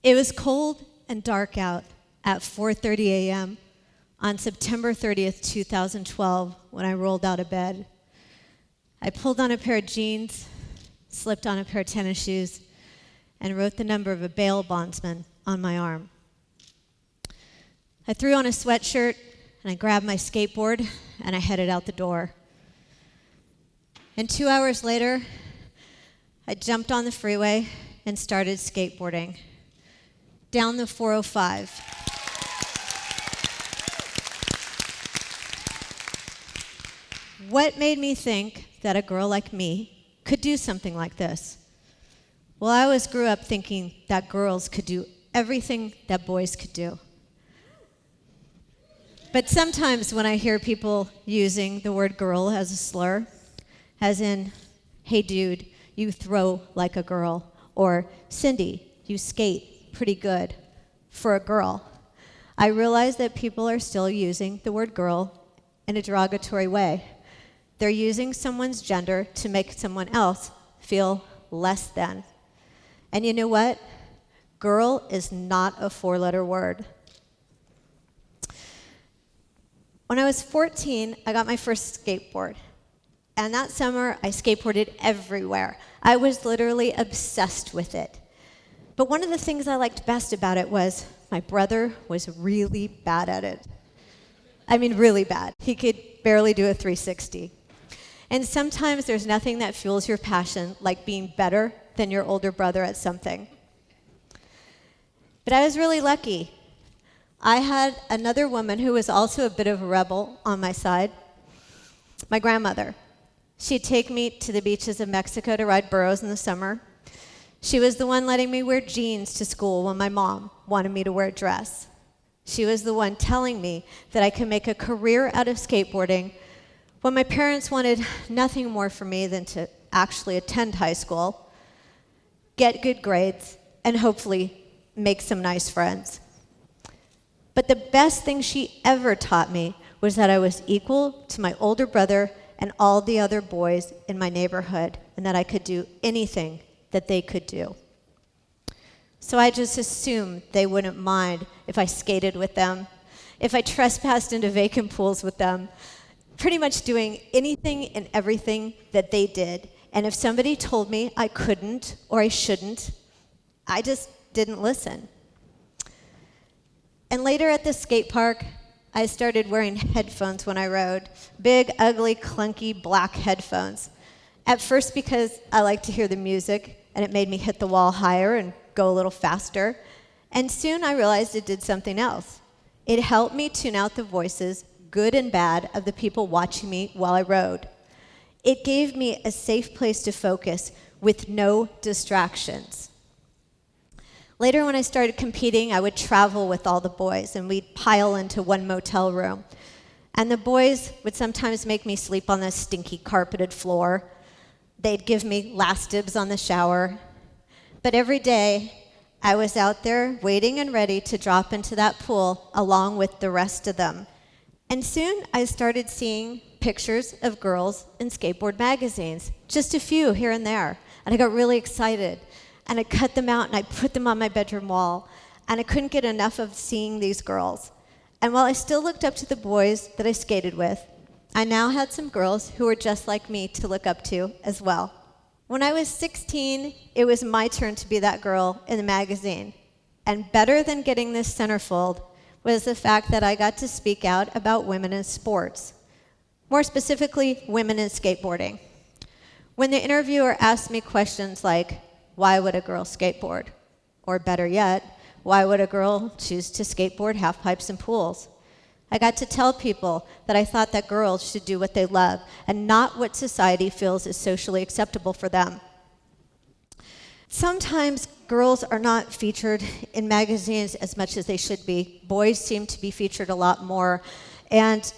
It was cold and dark out at 4:30 a.m. on September 30th, 2012, when I rolled out of bed. I pulled on a pair of jeans, slipped on a pair of tennis shoes, and wrote the number of a bail bondsman on my arm. I threw on a sweatshirt, and I grabbed my skateboard, and I headed out the door. And 2 hours later, I jumped on the freeway and started skateboarding down the 405. What made me think that a girl like me could do something like this? Well, I always grew up thinking that girls could do everything that boys could do. But sometimes when I hear people using the word girl as a slur, as in, hey dude, you throw like a girl, or Cindy, you skate pretty good for a girl, I realize that people are still using the word girl in a derogatory way. They're using someone's gender to make someone else feel less than. And you know what? Girl is not a four-letter word. When I was 14, I got my first skateboard. And that summer, I skateboarded everywhere. I was literally obsessed with it. But one of the things I liked best about it was my brother was really bad at it. I mean, really bad. He could barely do a 360. And sometimes there's nothing that fuels your passion like being better than your older brother at something. But I was really lucky. I had another woman who was also a bit of a rebel on my side, my grandmother. She'd take me to the beaches of Mexico to ride burros in the summer. She was the one letting me wear jeans to school when my mom wanted me to wear a dress. She was the one telling me that I could make a career out of skateboarding when my parents wanted nothing more for me than to actually attend high school, get good grades, and hopefully make some nice friends. But the best thing she ever taught me was that I was equal to my older brother and all the other boys in my neighborhood, and that I could do anything that they could do. So I just assumed they wouldn't mind if I skated with them, if I trespassed into vacant pools with them, pretty much doing anything and everything that they did. And if somebody told me I couldn't or I shouldn't, I just didn't listen. And later at the skate park, I started wearing headphones when I rode. Big, ugly, clunky, black headphones. At first because I liked to hear the music, and it made me hit the wall higher and go a little faster. And soon I realized it did something else. It helped me tune out the voices, good and bad, of the people watching me while I rode. It gave me a safe place to focus with no distractions. Later, when I started competing, I would travel with all the boys, and we'd pile into one motel room. And the boys would sometimes make me sleep on the stinky carpeted floor. They'd give me last dibs on the shower. But every day, I was out there waiting and ready to drop into that pool along with the rest of them. And soon, I started seeing pictures of girls in skateboard magazines, just a few here and there. And I got really excited. And I cut them out and I put them on my bedroom wall. And I couldn't get enough of seeing these girls. And while I still looked up to the boys that I skated with, I now had some girls who were just like me to look up to as well. When I was 16, it was my turn to be that girl in the magazine. And better than getting this centerfold was the fact that I got to speak out about women in sports. More specifically, women in skateboarding. When the interviewer asked me questions like, why would a girl skateboard? Or better yet, why would a girl choose to skateboard half pipes and pools? I got to tell people that I thought that girls should do what they love and not what society feels is socially acceptable for them. Sometimes girls are not featured in magazines as much as they should be. Boys seem to be featured a lot more. And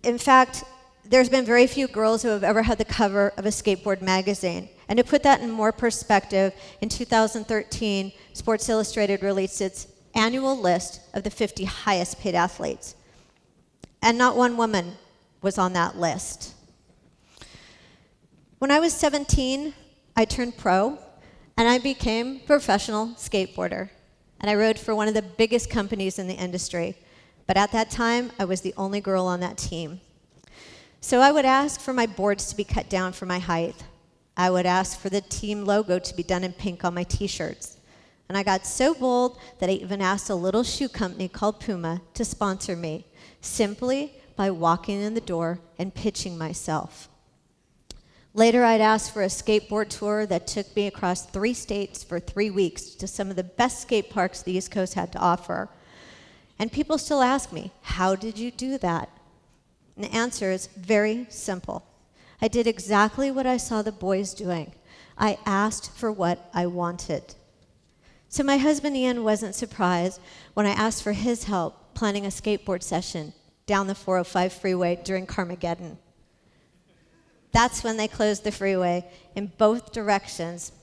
in fact, there's been very few girls who have ever had the cover of a skateboard magazine. And to put that in more perspective, in 2013, Sports Illustrated released its annual list of the 50 highest paid athletes. And not one woman was on that list. When I was 17, I turned pro, and I became a professional skateboarder. and I rode for one of the biggest companies in the industry. But at that time, I was the only girl on that team. So I would ask for my boards to be cut down for my height. I would ask for the team logo to be done in pink on my t-shirts. And I got so bold that I even asked a little shoe company called Puma to sponsor me, simply by walking in the door and pitching myself. Later, I'd ask for a skateboard tour that took me across 3 states for 3 weeks to some of the best skate parks the East Coast had to offer. And people still ask me, how did you do that? And the answer is very simple. I did exactly what I saw the boys doing. I asked for what I wanted. So my husband Ian wasn't surprised when I asked for his help planning a skateboard session down the 405 freeway during Carmageddon. That's when they closed the freeway in both directions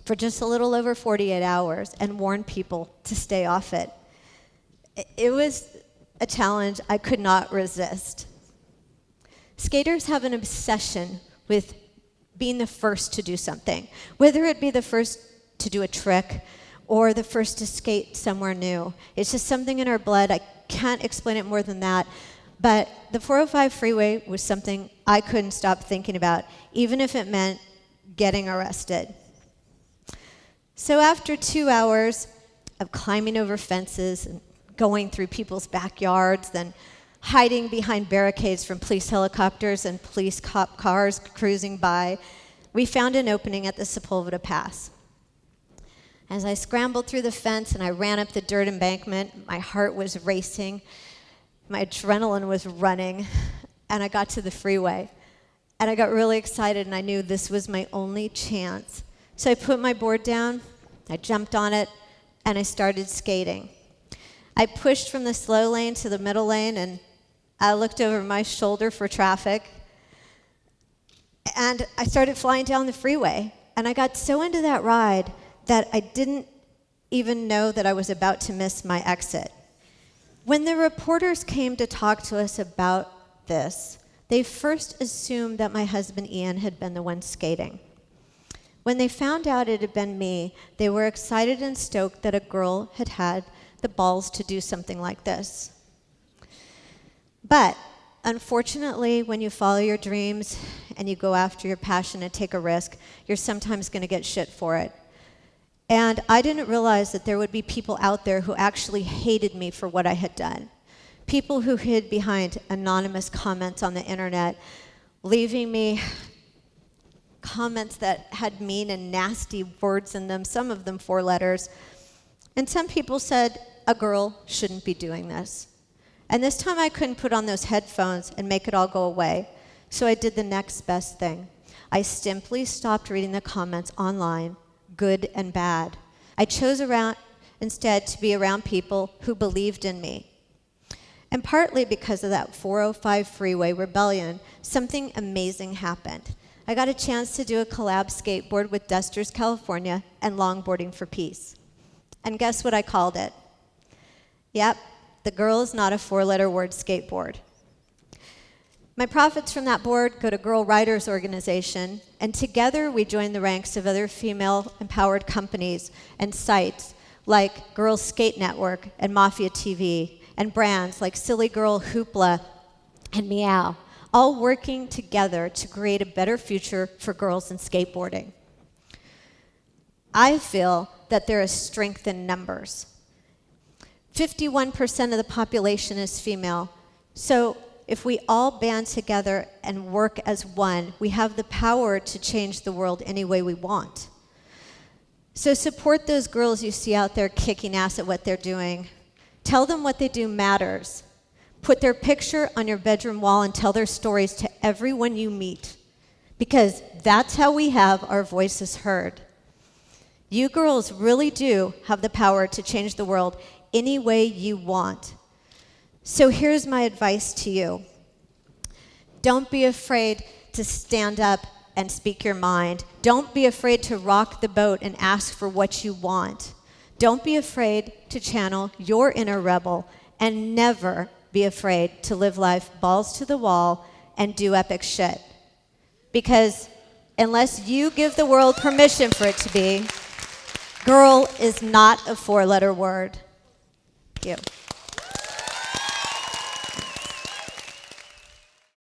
for just a little over 48 hours and warned people to stay off it. It was a challenge I could not resist. Skaters have an obsession with being the first to do something, whether it be the first to do a trick or the first to skate somewhere new. It's just something in our blood. I can't explain it more than that. But the 405 freeway was something I couldn't stop thinking about, even if it meant getting arrested. So after 2 hours of climbing over fences and going through people's backyards, then hiding behind barricades from police helicopters and police cop cars cruising by, we found an opening at the Sepulveda Pass. As I scrambled through the fence and I ran up the dirt embankment, my heart was racing. My adrenaline was running, and I got to the freeway. And I got really excited, and I knew this was my only chance. So I put my board down, I jumped on it, and I started skating. I pushed from the slow lane to the middle lane, and I looked over my shoulder for traffic. And I started flying down the freeway. And I got so into that ride that I didn't even know that I was about to miss my exit. When the reporters came to talk to us about this, they first assumed that my husband Ian had been the one skating. When they found out it had been me, they were excited and stoked that a girl had had the balls to do something like this. But unfortunately, when you follow your dreams and you go after your passion and take a risk, you're sometimes going to get shit for it. And I didn't realize that there would be people out there who actually hated me for what I had done. People who hid behind anonymous comments on the internet, leaving me comments that had mean and nasty words in them, some of them 4 letters. And some people said, a girl shouldn't be doing this. And this time I couldn't put on those headphones and make it all go away. So I did the next best thing. I simply stopped reading the comments online, good and bad. I chose instead to be around people who believed in me. And partly because of that 405 freeway rebellion, something amazing happened. I got a chance to do a collab skateboard with Dusters California and Longboarding for Peace. And guess what I called it? Yep, the Girl Is Not a 4-Letter Word skateboard. My profits from that board go to Girl Riders Organization, and together we join the ranks of other female-empowered companies and sites like Girls Skate Network and Mafia TV, and brands like Silly Girl, Hoopla, and Meow, all working together to create a better future for girls in skateboarding. I feel that there is strength in numbers. 51% of the population is female, so if we all band together and work as one, we have the power to change the world any way we want. So support those girls you see out there kicking ass at what they're doing. Tell them what they do matters. Put their picture on your bedroom wall and tell their stories to everyone you meet, because that's how we have our voices heard. You girls really do have the power to change the world any way you want. So here's my advice to you. Don't be afraid to stand up and speak your mind. Don't be afraid to rock the boat and ask for what you want. Don't be afraid to channel your inner rebel, and never be afraid to live life balls to the wall and do epic shit. Because unless you give the world permission for it to be, Girl is not a four-letter word. Thank you.